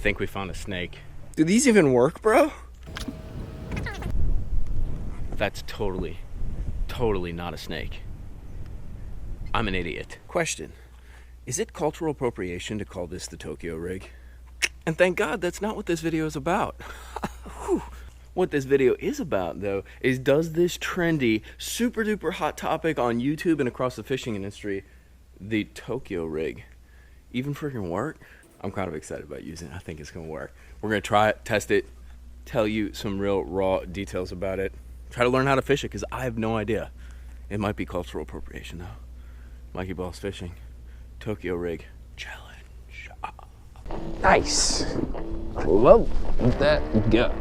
think we found a snake. Do these even work, bro? That's totally not a snake. I'm an idiot. Question. Is it cultural appropriation to call this the Tokyo Rig? And thank God that's not what this video is about. What this video is about, though, is does this trendy, super duper hot topic on YouTube and across the fishing industry, the Tokyo Rig, even freaking work? I'm kind of excited about using it. I think it's gonna work. We're gonna try it, test it, tell you some real raw details about it, try to learn how to fish it, because I have no idea. It might be cultural appropriation, though. mikeybalzz fishing, Tokyo Rig challenge. Nice. I love that go.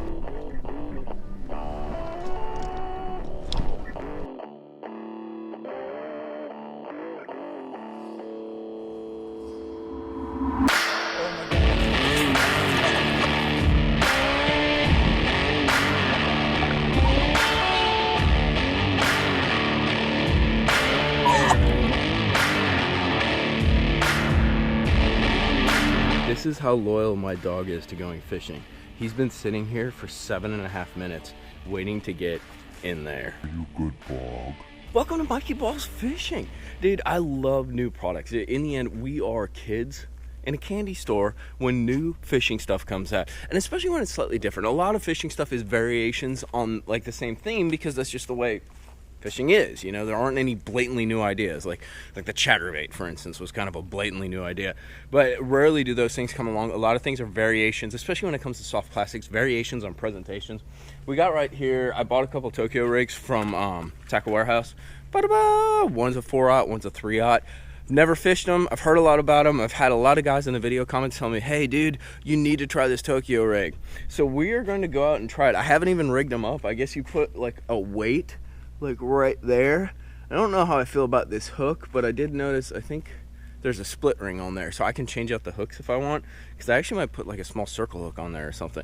This is how loyal my dog is to going fishing. He's been sitting here for 7.5 minutes waiting to get in there. Are you good, dog? Welcome to mikeybalzz fishing. Dude, I love new products. In the end, we are kids in a candy store when new fishing stuff comes out, and especially when it's slightly different. A lot of fishing stuff is variations on like the same theme, because that's just the way fishing is, you know. There aren't any blatantly new ideas, like the chatterbait, for instance, was kind of a blatantly new idea, but rarely do those things come along. A lot of things are variations, especially when it comes to soft plastics, variations on presentations. We got right here, I bought a couple Tokyo rigs from Tackle Warehouse. One's a 4-aught, one's a 3-aught. Never fished them. I've heard a lot about them. I've had a lot of guys in the video comments tell me, hey dude, you need to try this Tokyo rig. So we are going to go out and try it. I haven't even rigged them up. I guess you put like a weight like right there. I don't know how I feel about this hook, but I did notice, I think there's a split ring on there, so I can change out the hooks if I want, because I actually might put like a small circle hook on there or something.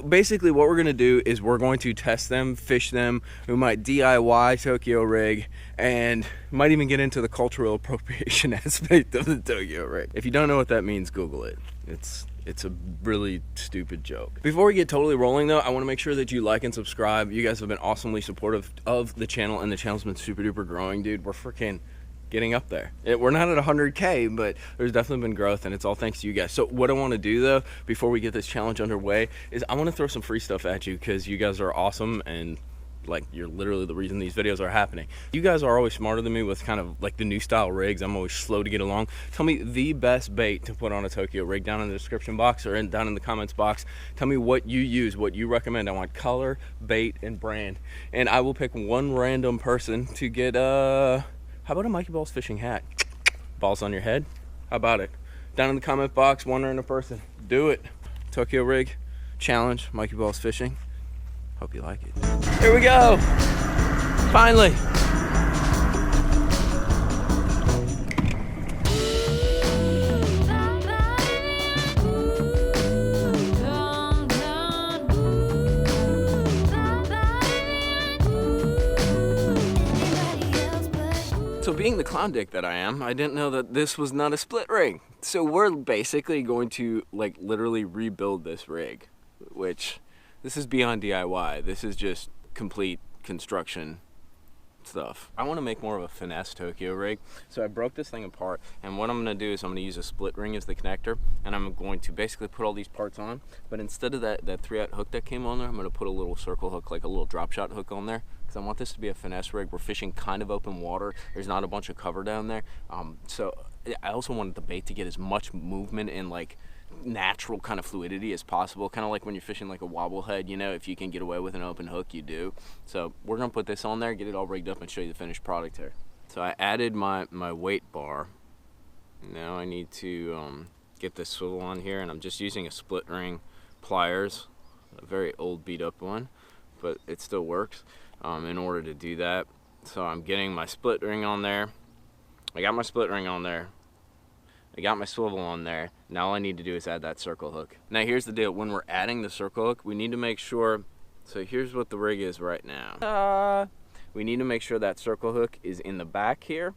Basically what we're going to do is we're going to test them, fish them. We might DIY Tokyo rig, and might even get into the cultural appropriation aspect of the Tokyo rig. If you don't know what that means, Google it. It's a really stupid joke. Before we get totally rolling though, I want to make sure that you like and subscribe. You guys have been awesomely supportive of the channel, and the channel's been super duper growing, dude. We're freaking getting up there. We're not at 100K, but there's definitely been growth, and it's all thanks to you guys. So what I want to do though, before we get this challenge underway, is I want to throw some free stuff at you, because you guys are awesome, and like you're literally the reason these videos are happening. You guys are always smarter than me with kind of like the new style rigs. I'm always slow to get along. Tell me the best bait to put on a Tokyo rig down in the description box, or down in the comments box. Tell me what you use, what you recommend. I want color, bait, and brand, and I will pick one random person to get how about a mikeybalzz fishing hat? Balls on your head? How about it? Down in the comment box, one random person. Do it. Tokyo rig challenge, mikeybalzz fishing. Hope you like it. Here we go. Finally. So being the clown dick that I am, I didn't know that this was not a split rig. So we're basically going to like literally rebuild this rig, which this is beyond DIY. This is just complete construction stuff. I want to make more of a finesse Tokyo rig, so I broke this thing apart, and what I'm going to do is I'm going to use a split ring as the connector, and I'm going to basically put all these parts on, but instead of that 3-aught hook that came on there, I'm going to put a little circle hook, like a little drop shot hook on there, because I want this to be a finesse rig. We're fishing kind of open water. There's not a bunch of cover down there, so I also wanted the bait to get as much movement and like natural kind of fluidity as possible, kind of like when you're fishing like a wobble head, you know, if you can get away with an open hook, you do. So we're gonna put this on there, get it all rigged up, and show you the finished product here. So I added my weight bar. Now I need to get this swivel on here, and I'm just using a split ring pliers, a very old beat up one, but it still works in order to do that. So I'm getting my split ring on there. I got my split ring on there. I got my swivel on there. Now all I need to do is add that circle hook. Now here's the deal. When we're adding the circle hook, we need to make sure, so here's what the rig is right now. We need to make sure that circle hook is in the back here,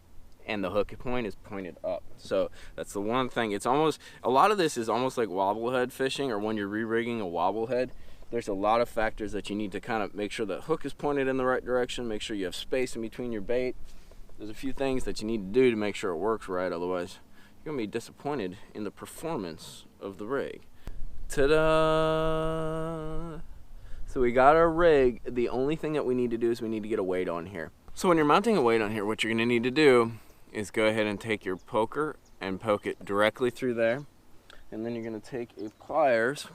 and the hook point is pointed up. So that's the one thing. It's almost, a lot of this is almost like wobblehead fishing, or when you're re-rigging a wobblehead. There's a lot of factors that you need to kind of make sure the hook is pointed in the right direction, make sure you have space in between your bait. There's a few things that you need to do to make sure it works right, otherwise you're gonna be disappointed in the performance of the rig. Ta-da! So we got our rig. The only thing that we need to do is we need to get a weight on here. So when you're mounting a weight on here, what you're gonna need to do is go ahead and take your poker and poke it directly through there. And then you're gonna take a pliers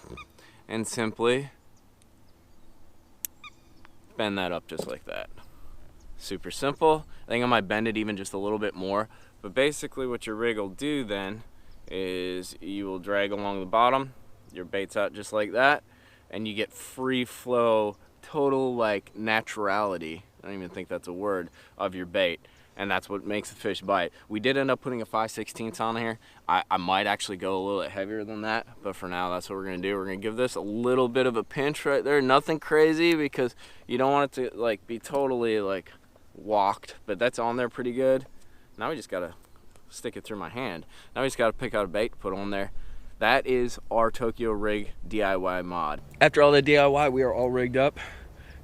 and simply bend that up just like that. Super simple. I think I might bend it even just a little bit more. But basically what your rig will do then is you will drag along the bottom, your bait's out just like that, and you get free flow, total like naturality, I don't even think that's a word, of your bait. And that's what makes the fish bite. We did end up putting a 5/16 on here. I might actually go a little bit heavier than that, but for now that's what we're gonna do. We're gonna give this a little bit of a pinch right there. Nothing crazy, because you don't want it to like be totally like walked, but that's on there pretty good. Now we just gotta stick it through my hand. Now we just gotta pick out a bait to put on there. That is our Tokyo Rig DIY mod. After all the DIY, we are all rigged up.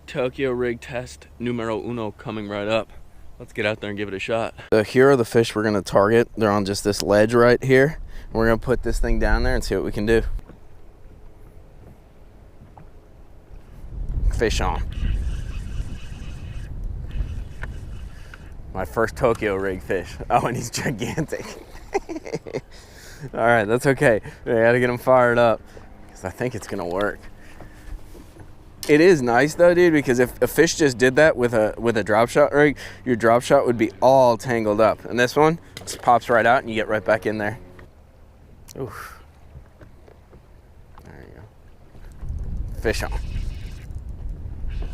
Tokyo Rig test numero uno coming right up. Let's get out there and give it a shot. So here are the fish we're gonna target. They're on just this ledge right here. We're gonna put this thing down there and see what we can do. Fish on. My first Tokyo Rig fish. Oh, and he's gigantic. All right, that's okay. We gotta get him fired up, because I think it's gonna work. It is nice though, dude, because if a fish just did that with a drop shot rig, your drop shot would be all tangled up. And this one just pops right out and you get right back in there. Oof. There you go. Fish on.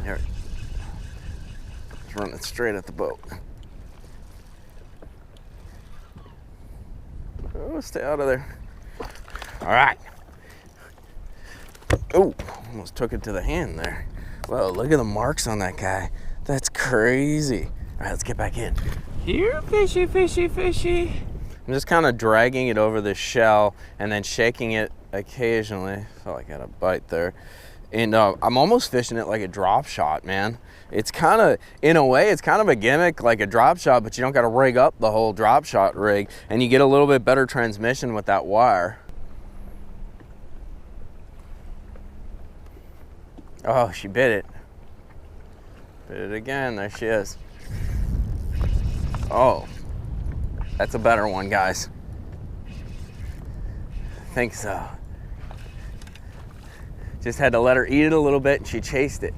There. Just run it straight at the boat. Oh, stay out of there. All right. Oh, almost took it to the hand there. Whoa, look at the marks on that guy. That's crazy. All right, let's get back in. Here, fishy, fishy, fishy. I'm just kind of dragging it over the shell and then shaking it occasionally. Felt like I had a bite there. And I'm almost fishing it like a drop shot, man. It's kind of, in a way, it's kind of a gimmick like a drop shot, but you don't got to rig up the whole drop shot rig, and you get a little bit better transmission with that wire. Oh, she bit it. Bit it again. There she is. Oh, that's a better one, guys. I think so. Just had to let her eat it a little bit and she chased it.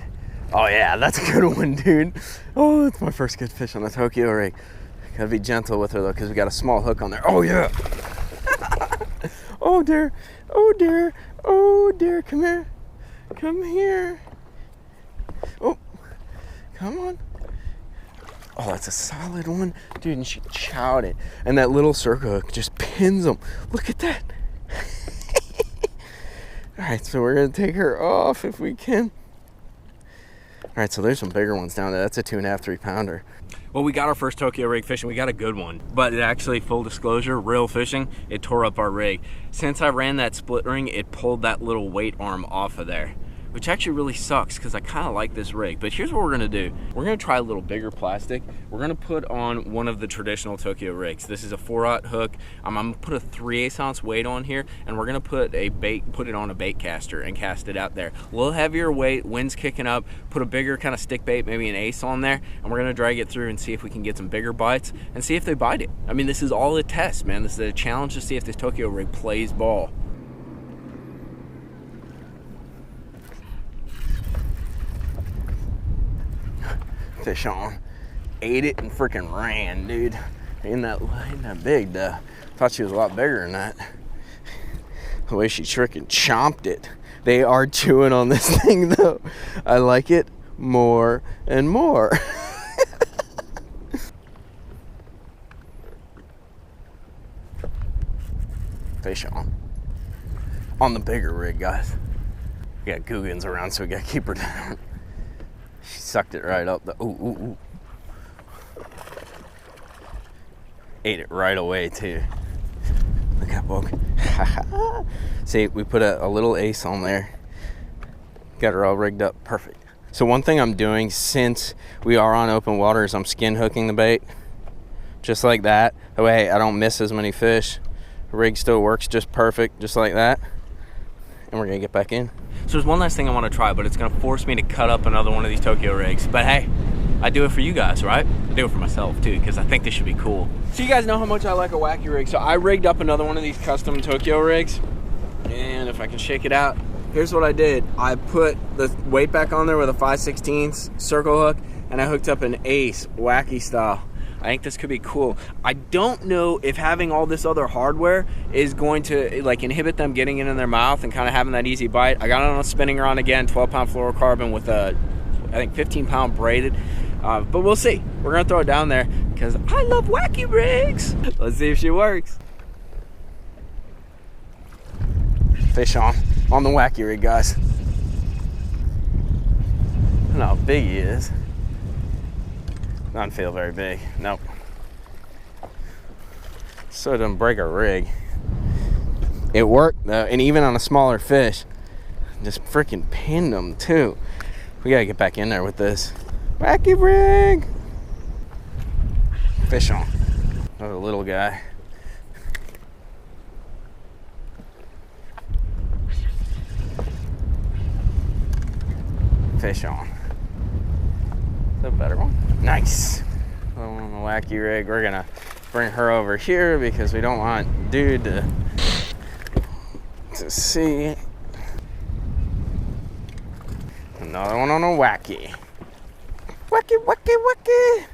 Oh yeah, that's a good one, dude. Oh, that's my first good fish on the Tokyo Rig. Gotta be gentle with her though, because we got a small hook on there. Oh yeah. Oh dear, oh dear, oh dear, come here. Come here. Oh, come on. Oh, that's a solid one. Dude, and she chowed it. And that little circle hook just pins them. Look at that. All right, so we're gonna take her off if we can. All right, so there's some bigger ones down there. That's a 2.5, 3 pounder. Well, we got our first Tokyo Rig fishing. We got a good one, but it actually, full disclosure, real fishing, it tore up our rig. Since I ran that split ring, it pulled that little weight arm off of there, which actually really sucks because I kind of like this rig. But here's what we're gonna do. We're gonna try a little bigger plastic. We're gonna put on one of the traditional Tokyo rigs. This is a 4/0 hook. I'm gonna put a 3/8 ounce weight on here, and we're gonna put it on a bait caster and cast it out there. A little heavier weight, wind's kicking up, put a bigger kind of stick bait, maybe an ace on there, and we're gonna drag it through and see if we can get some bigger bites and see if they bite it. I mean, this is all a test, man. This is a challenge to see if this Tokyo Rig plays ball. Fish on. Ate it and freaking ran, dude. Ain't that big though. Thought she was a lot bigger than that. The way she freaking chomped it. They are chewing on this thing though. I like it more and more. Fish on. On the bigger rig, guys. We got Googans around, so we gotta keep her down. She sucked it right up. Ooh, ooh, ooh. ate it right away too. Look at that bug. See, we put a little ace on there. Got her all rigged up, perfect. So one thing I'm doing since we are on open water is I'm skin hooking the bait. Just like that. That way I don't miss as many fish. The rig still works just perfect, just like that. And we're gonna get back in. So there's one last thing I wanna try, but it's gonna force me to cut up another one of these Tokyo rigs. But hey, I do it for you guys, right? I do it for myself too, because I think this should be cool. So you guys know how much I like a Wacky rig. So I rigged up another one of these custom Tokyo rigs. And if I can shake it out, here's what I did. I put the weight back on there with a 5/16 circle hook, and I hooked up an ace, Wacky style. I think this could be cool. I don't know if having all this other hardware is going to like inhibit them getting it in their mouth and kind of having that easy bite. I got it on a spinning rod again, 12-pound fluorocarbon with a, I think 15-pound braided. But we'll see. We're gonna throw it down there because I love Wacky rigs. Let's see if she works. Fish on the Wacky rig, guys. I don't know how big he is. Doesn't feel very big. Nope. So it doesn't break our rig. It worked though, and even on a smaller fish, just freaking pinned them too. We gotta get back in there with this Wacky rig. Fish on. Another little guy. Fish on. Is that a better one? Nice. On the Wacky rig. We're gonna bring her over here because we don't want dude to see. Another one on a Wacky. Wacky, wacky, wacky.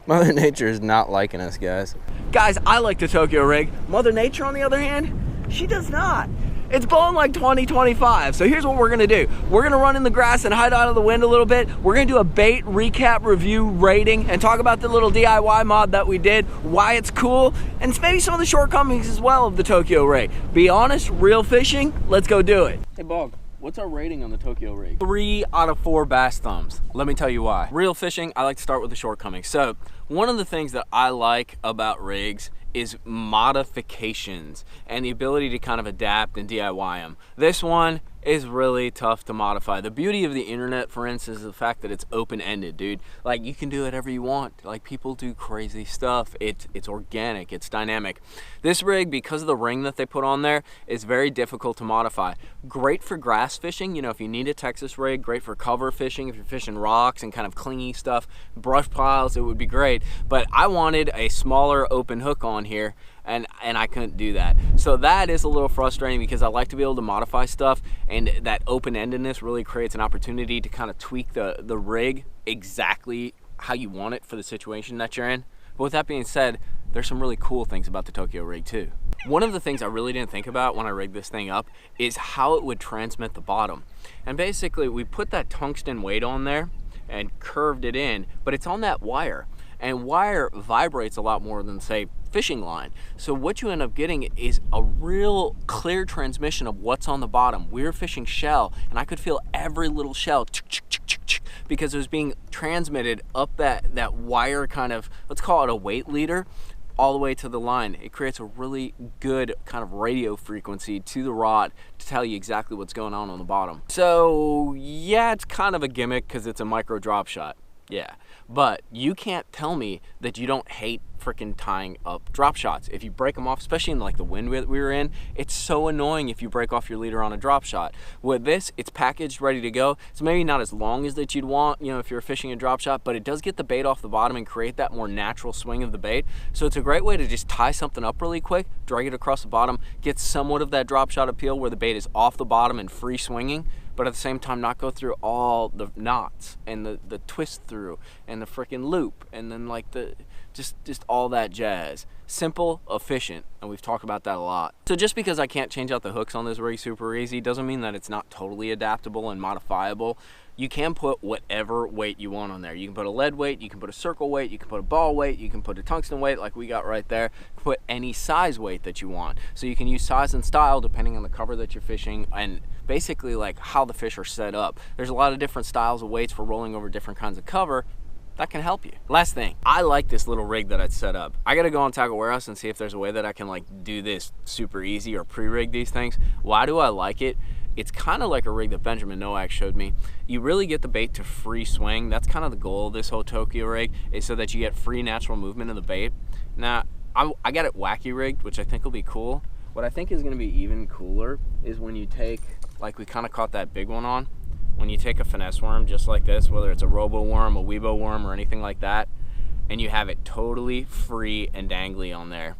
Mother Nature is not liking us, guys. Guys, I like the Tokyo rig. Mother Nature, on the other hand, she does not. It's blowing like 20, 25. So here's what we're gonna do. We're gonna run in the grass and hide out of the wind a little bit. We're gonna do a bait recap review rating and talk about the little DIY mod that we did, why it's cool, and maybe some of the shortcomings as well of the Tokyo rig. Be honest, real fishing, let's go do it. Hey Bog, what's our rating on the Tokyo rig? 3 out of 4 bass thumbs. Let me tell you why. Real fishing, I like to start with the shortcomings. So one of the things that I like about rigs is modifications and the ability to kind of adapt and DIY them. This one is really tough to modify. The beauty of the internet, for instance, is the fact that it's open-ended, dude. Like, you can do whatever you want. Like, people do crazy stuff. It's organic, it's dynamic. This rig, because of the ring that they put on there, is very difficult to modify. Great for grass fishing, you know, if you need a Texas rig. Great for cover fishing, if you're fishing rocks and kind of clingy stuff, brush piles, it would be great. But I wanted a smaller open hook on here, and I couldn't do that. So that is a little frustrating because I like to be able to modify stuff, and that open-endedness really creates an opportunity to kind of tweak the rig exactly how you want it for the situation that you're in. But with that being said, there's some really cool things about the Tokyo rig too. One of the things I really didn't think about when I rigged this thing up is how it would transmit the bottom. And basically we put that tungsten weight on there and curved it in, but it's on that wire. And wire vibrates a lot more than, say, fishing line. So what you end up getting is a real clear transmission of what's on the bottom. We were fishing shell, and I could feel every little shell because it was being transmitted up that wire kind of, let's call it a weight leader, all the way to the line. It creates a really good kind of radio frequency to the rod to tell you exactly what's going on the bottom. So yeah, it's kind of a gimmick because it's a micro drop shot. Yeah, but you can't tell me that you don't hate freaking tying up drop shots. If you break them off, especially in like the wind we were in, it's so annoying if you break off your leader on a drop shot. With this, it's packaged, ready to go. It's maybe not as long as that you'd want, you know, if you're fishing a drop shot, but it does get the bait off the bottom and create that more natural swing of the bait. So it's a great way to just tie something up really quick, drag it across the bottom, get somewhat of that drop shot appeal where the bait is off the bottom and free swinging, but at the same time not go through all the knots and the twist through and the freaking loop and then like the just all that jazz. Simple, efficient, and we've talked about that a lot. So just because I can't change out the hooks on this rig super easy doesn't mean that it's not totally adaptable and modifiable. You can put whatever weight you want on there. You can put a lead weight, you can put a circle weight, you can put a ball weight, you can put a tungsten weight like we got right there. Put any size weight that you want. So you can use size and style depending on the cover that you're fishing and basically like how the fish are set up. There's a lot of different styles of weights for rolling over different kinds of cover. that can help you. Last thing, I like this little rig that I set up. I gotta go on Tackle Warehouse and see if there's a way that I can like do this super easy or pre-rig these things. Why do I like it? It's kind of like a rig that Benjamin Nowak showed me. You really get the bait to free swing. That's kind of the goal of this whole Tokyo rig, is so that you get free natural movement of the bait. Now, I got it wacky rigged, which I think will be cool. What I think is gonna be even cooler is when you take, like we kind of caught that big one on, when you take a finesse worm just like this, whether it's a robo worm, a weebo worm, or anything like that, and you have it totally free and dangly on there.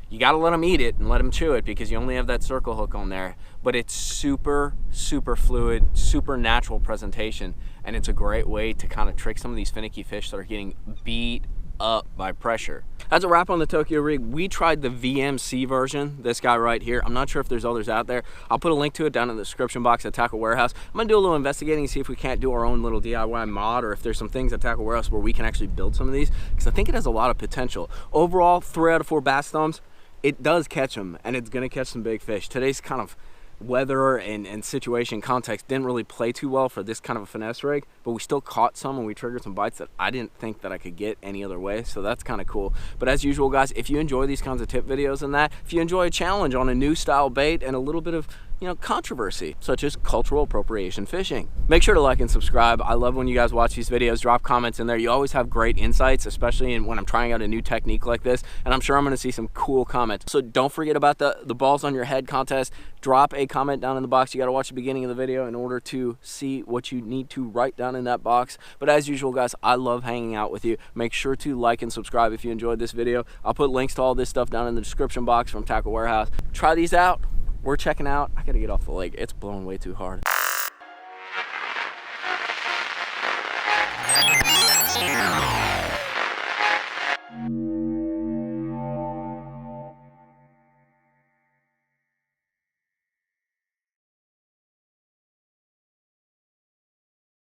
You gotta let them eat it and let them chew it because you only have that circle hook on there, but it's super, super fluid, super natural presentation, and it's a great way to kind of trick some of these finicky fish that are getting beat up by pressure. That's a wrap on the Tokyo rig. We tried the VMC version, this guy right here. I'm not sure if there's others out there. I'll put a link to it down in the description box at Tackle Warehouse. I'm gonna do a little investigating and see if we can't do our own little DIY mod, or if there's some things at Tackle Warehouse where we can actually build some of these, because I think it has a lot of potential. Overall, 3 out of 4 bass thumbs. It does catch them, and it's gonna catch some big fish. Today's kind of weather and situation context didn't really play too well for this kind of a finesse rig, but we still caught some and we triggered some bites that I didn't think that I could get any other way, so that's kind of cool. But as usual, guys, if you enjoy these kinds of tip videos and that, if you enjoy a challenge on a new style bait and a little bit of, you know, controversy, such as cultural appropriation fishing, make sure to like and subscribe. I love when you guys watch these videos. Drop comments in there. You always have great insights, especially when I'm trying out a new technique like this, and I'm sure I'm going to see some cool comments. So don't forget about the balls on your head contest. Drop a comment down in the box. You got to watch the beginning of the video in order to see what you need to write down in that box. But as usual, guys, I love hanging out with you. Make sure to like and subscribe if you enjoyed this video. I'll put links to all this stuff down in the description box from Tackle Warehouse. Try these out. We're checking out. I gotta get off the lake. It's blowing way too hard.